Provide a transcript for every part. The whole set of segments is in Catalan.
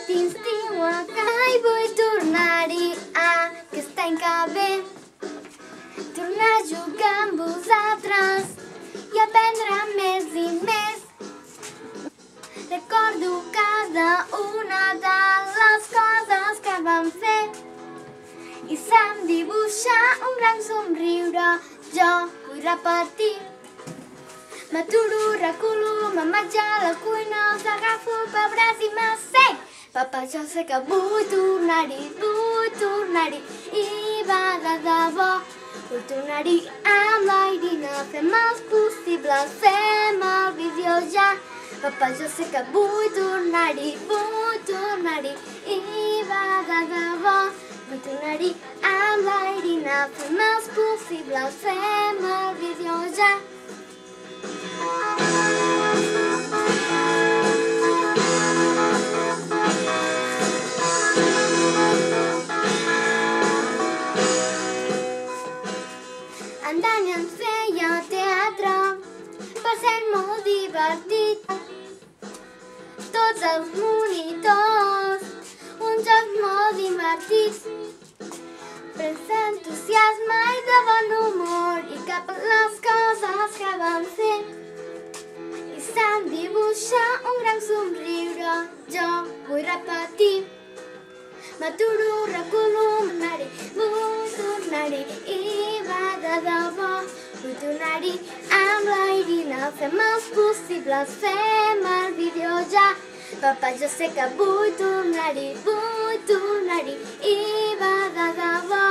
patins diu i vull tornar-hi aquest any que ve. Tornar a jugar amb vosaltres i aprendre més i més. Recordo cada una de les coses que vam fer i se'm dibuixa un gran somriure. Jo vull repetir. M'aturo, reculo, me'n vaig a la cuina, els agafo pel braç i m'assec. Papa, jo sé que vull tornar-hi, i va de debò. Vull tornar-hi amb la Irina, fem els possibles, fem el vídeo ja. Papa, jo sé que vull tornar-hi, i va de debò. Vull tornar-hi amb la Irina, fem els possibles, fem el vídeo ja. Andany ens feia teatre, per ser molt divertit. Tots els monitors, un joc molt divertit. Prens entusiasme i de bon humor i cap a les coses que vam fer. I se'm dibuixa un gran somriure, jo vull repetir. M'aturo, reculo, vull tornar-hi, i va de debò. Vull tornar-hi amb la Irina, fem els possibles, fem el vídeo ja. Papa, jo sé que vull tornar-hi, i va de debò.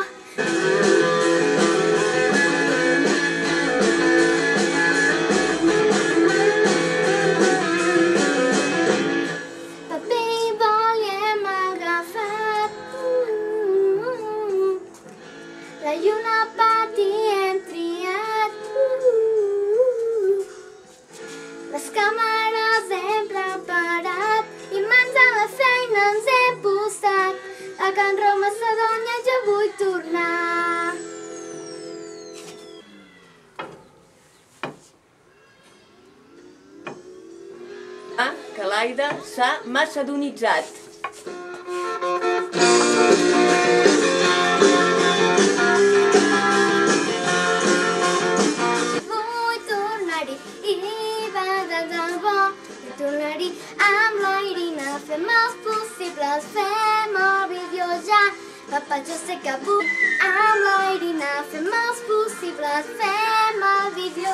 Paper i boli hem agafat, la lluna pati hem triat, les càmeres hem preparat i mans a la feina ens hem posat. A Can Roma, Macedònia, jo vull tornar. Que l'Aida s'ha macedonitzat. Vull tornar-hi, i va de debò. Vull tornar-hi amb la Irina, fem els possibles, fem el vídeo ja. Papa, jo sé que vull amb la Irina, fem els possibles, fem el vídeo